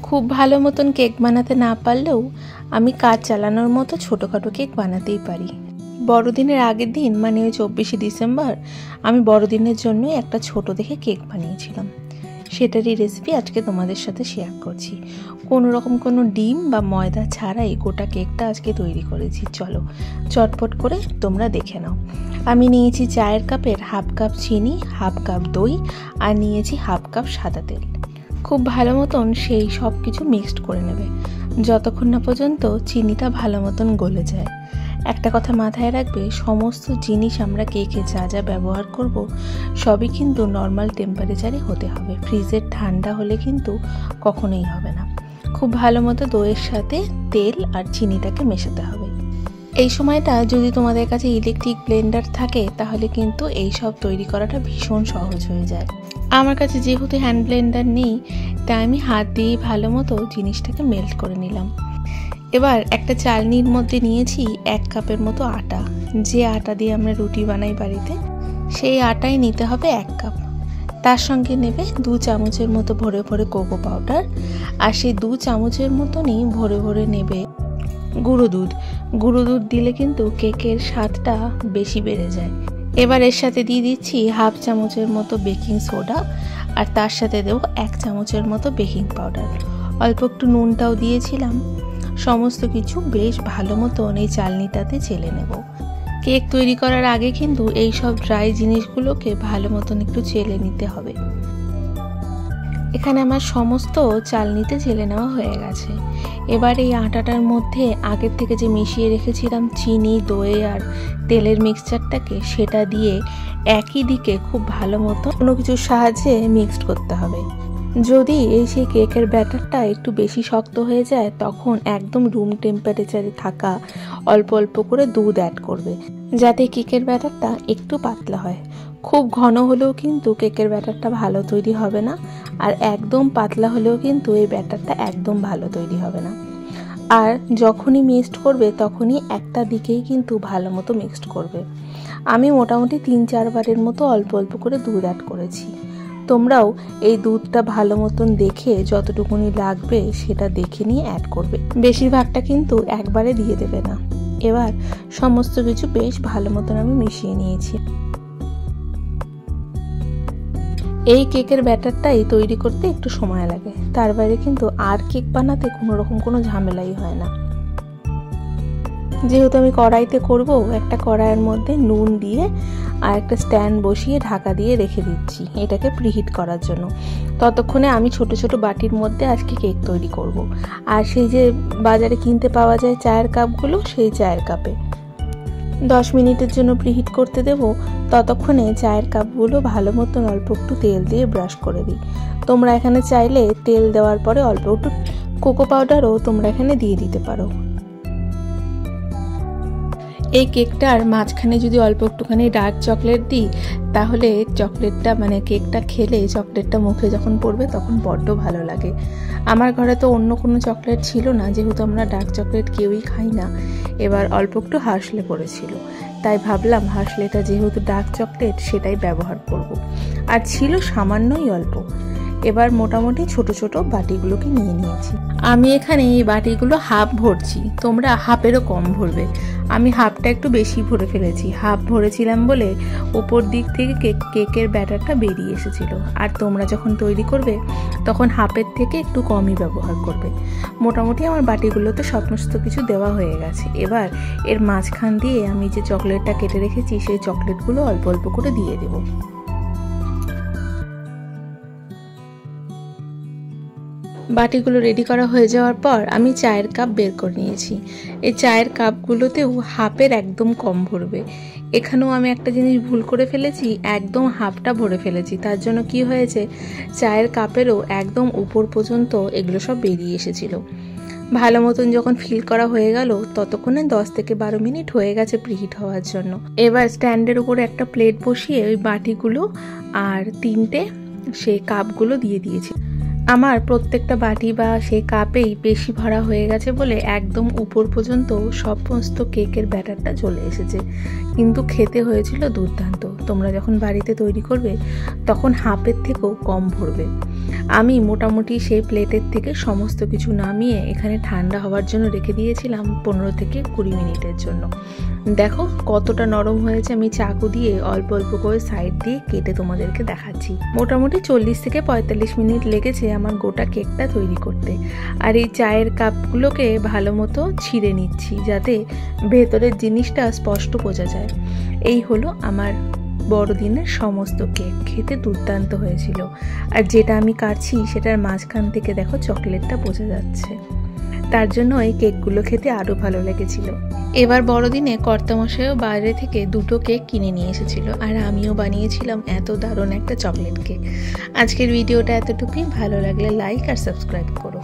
খুব ভালো মতন কেক বানাতে না পারলেও আমি কাজ চালানোর মতো ছোটোখাটো কেক বানাতেই পারি। বড়দিনের আগের দিন মানে ওই 24শে ডিসেম্বর আমি বড়দিনের জন্য একটা ছোট দেখে কেক বানিয়েছিলাম। সেটারই রেসিপি আজকে তোমাদের সাথে শেয়ার করছি। কোনো রকম কোনো ডিম বা ময়দা ছাড়াই গোটা কেকটা আজকে তৈরি করেছি। চলো চটপট করে তোমরা দেখে নাও। আমি নিয়েছি চায়ের কাপের হাফ কাপ চিনি, হাফ কাপ দই আর নিয়েছি হাফ কাপ সাদা তেল। খুব ভালো মতন সেই সব কিছু মিক্সড করে নেবে যতক্ষণ না পর্যন্ত চিনিটা ভালো মতন গলে যায়। একটা কথা মাথায় রাখবে, সমস্ত জিনিস আমরা কেকে যা যা ব্যবহার করব সবই কিন্তু নর্মাল টেম্পারেচারে হতে হবে। ফ্রিজের ঠান্ডা হলে কিন্তু কখনোই হবে না। খুব ভালো মতো দইয়ের সাথে তেল আর চিনিটাকে মেশাতে হবে। এই সময়টা যদি তোমাদের কাছে ইলেকট্রিক ব্লেন্ডার থাকে তাহলে কিন্তু এই সব তৈরি করাটা ভীষণ সহজ হয়ে যায়। আমার কাছে যেহেতু হ্যান্ড ব্লেন্ডার নেই তাই আমি হাত দিয়ে ভালো মতো জিনিসটাকে মেল্ট করে নিলাম। এবার একটা চালনির মধ্যে নিয়েছি 1 কাপের মতো আটা। যে আটা দিয়ে আমরা রুটি বানাই বাড়িতে সেই আটাই নিতে হবে 1 কাপ। তার সঙ্গে নেবে 2 চামচের মতো ভরে ভরে কোকো পাউডার, আর সেই 2 চামচের মতনই ভরে ভরে নেবে গুঁড়ো দুধ। গুঁড়ো দুধ দিলে কিন্তু কেকের স্বাদটা বেশি বেড়ে যায়। এবার এর সাথে দিয়ে দিচ্ছি হাফ চামচের মতো বেকিং সোডা, আর তার সাথে দেবো 1 চামচের মতো বেকিং পাউডার। অল্প একটু নুনটাও দিয়েছিলাম। সমস্ত কিছু বেশ ভালো মতন এই চালনিটাতে চেলে নেব। কেক তৈরি করার আগে কিন্তু এই সব ড্রাই জিনিসগুলোকে ভালো মতন একটু চেলে নিতে হবে। এখানে আমার সমস্ত চালনিতে চেলে নেওয়া হয়ে গেছে। এবার এই আটাটার মধ্যে আগের থেকে যে মিশিয়ে রেখেছিলাম চিনি, দই আর তেলের মিক্সচারটাকে সেটা দিয়ে একই দিকে খুব ভালো মতো কোনো কিছুর সাহায্যে মিক্সড করতে হবে। যদি এই সেই কেকের ব্যাটারটা একটু বেশি শক্ত হয়ে যায় তখন একদম রুম টেম্পারেচারে থাকা অল্প অল্প করে দুধ অ্যাড করবে যাতে কেকের ব্যাটারটা একটু পাতলা হয়। খুব ঘন হলেও কিন্তু কেকের ব্যাটারটা ভালো তৈরি হবে না, আর একদম পাতলা হলেও কিন্তু এই ব্যাটারটা একদম ভালো তৈরি হবে না। আর যখনই মিক্সড করবে তখনই একটা দিকেই কিন্তু ভালো মতো মিক্সড করবে। আমি মোটামুটি 3-4 বারের মতো অল্প অল্প করে দুধ অ্যাড করেছি। তোমরাও এই দুধটা ভালো মতন দেখে যতটুকুনি লাগবে সেটা দেখে নিয়ে অ্যাড করবে। বেশিরভাগটা কিন্তু একবারে দিয়ে দেবে না। এবার সমস্ত কিছু বেশ ভালো মতন আমি মিশিয়ে নিয়েছি। এই কেকের ব্যাটারটাই তৈরি করতে একটু সময় লাগে, তার বাইরে কিন্তু আর কেক বানাতে কোনো রকম কোনো ঝামেলাই হয় না। যেহেতু আমি কড়াইতে করব, একটা কড়াইয়ের মধ্যে নুন দিয়ে আর একটা স্ট্যান্ড বসিয়ে ঢাকা দিয়ে রেখে দিচ্ছি এটাকে প্রিহিট করার জন্য। ততক্ষণে আমি ছোট ছোট বাটির মধ্যে আজকে কেক তৈরি করব। আর সেই যে বাজারে কিনতে পাওয়া যায় চায়ের কাপগুলো, সেই চায়ের কাপে 10 মিনিটের জন্য প্রিহিট করতে দেব। ততক্ষণে চায়ের কাপগুলো ভালো মতন অল্প একটু তেল দিয়ে ব্রাশ করে দিই। তোমরা এখানে চাইলে তেল দেওয়ার পরে অল্প একটু কোকো পাউডারও তোমরা এখানে দিয়ে দিতে পারো। এই কেকটার মাঝখানে যদি অল্প একটুখানি ডার্ক চকলেট দিই তাহলে চকলেটটা মানে কেকটা খেলে চকলেটটা মুখে যখন পড়বে তখন বড্ড ভালো লাগে। আমার ঘরে তো অন্য কোনো চকলেট ছিল না, যেহেতু আমরা ডার্ক চকলেট কেউই খাই না। এবার অল্প একটু হার্শলে পড়েছিল, তাই ভাবলাম হার্শলেটা যেহেতু ডার্ক চকলেট সেটাই ব্যবহার করব। আর ছিল সামান্যই অল্প। এবার মোটামুটি ছোট ছোট বাটিগুলোকে নিয়ে নিয়েছি। আমি এখানে এই বাটিগুলো হাফ ভরছি, তোমরা হাফেরও কম ভরবে। আমি হাফটা একটু বেশি ভরে ফেলেছি। হাফ ভরেছিলাম বলে উপর দিক থেকে কেকের ব্যাটারটা বেরিয়ে এসেছিল। আর তোমরা যখন তৈরি করবে তখন হাফের থেকে একটু কমই ব্যবহার করবে। মোটামুটি আমার বাটিগুলোতে সমস্ত কিছু দেওয়া হয়ে গেছে। এবার এর মাঝখান দিয়ে আমি যে চকলেটটা কেটে রেখেছি সেই চকলেটগুলো অল্প অল্প করে দিয়ে দেবো। বাটিগুলো রেডি করা হয়ে যাওয়ার পর আমি চায়ের কাপ বের করে নিয়েছি। এই চায়ের কাপগুলোতেও হাফের একদম কম ভরবে। এখানেও আমি একটা জিনিস ভুল করে ফেলেছি, একদম হাফটা ভরে ফেলেছি। তার জন্য কি হয়েছে, চায়ের কাপেরও একদম উপর পর্যন্ত এগুলো সব বেরিয়ে এসেছিল। ভালো মতন যখন ফিল করা হয়ে গেল ততক্ষণে 10 থেকে 12 মিনিট হয়ে গেছে প্রিহিট হওয়ার জন্য। এবার স্ট্যান্ডের উপরে একটা প্লেট বসিয়ে ওই বাটিগুলো আর 3টে সেই কাপগুলো দিয়ে দিয়েছি। আমার প্রত্যেকটা বাটি বা সেই কাপেই বেশি ভরা হয়ে গেছে বলে একদম উপর পর্যন্ত সমস্ত কেকের ব্যাটারটা চলে এসেছে, কিন্তু খেতে হয়েছিল দুর্দান্ত। তোমরা যখন বাড়িতে তৈরি করবে তখন হাফের থেকেও কম ভরবে। আমি মোটামুটি সেই প্লেটের থেকে সমস্ত কিছু নামিয়ে এখানে ঠান্ডা হওয়ার জন্য রেখে দিয়েছিলাম 15 থেকে 20 মিনিটের জন্য। দেখো কতটা নরম হয়েছে। আমি চাকু দিয়ে অল্প অল্প করে সাইড দিয়ে কেটে তোমাদেরকে দেখাচ্ছি। মোটামুটি 40 থেকে 45 মিনিট লেগেছে আমার গোটা কেকটা তৈরি করতে। আর এই চায়ের কাপগুলোকে ভালো মতো ছিঁড়ে নিচ্ছি যাতে ভেতরের জিনিসটা স্পষ্ট বোঝা যায়। এই হলো আমার বড়দিনের সমস্ত কেক। খেতে দুর্দান্ত হয়েছিল। আর যেটা আমি কাটছি সেটার মাঝখান থেকে দেখো চকলেটটা বোঝা যাচ্ছে, তার জন্য এই কেকগুলো খেতে আরও ভালো লেগেছিল। এবার বড়দিনে কর্তামশাইও বাইরে থেকে 2টো কেক কিনে নিয়ে এসেছিল, আর আমিও বানিয়েছিলাম এত দারুণ একটা চকলেট কেক। আজকের ভিডিওটা এতটুকুই। ভালো লাগলে লাইক আর সাবস্ক্রাইব করো।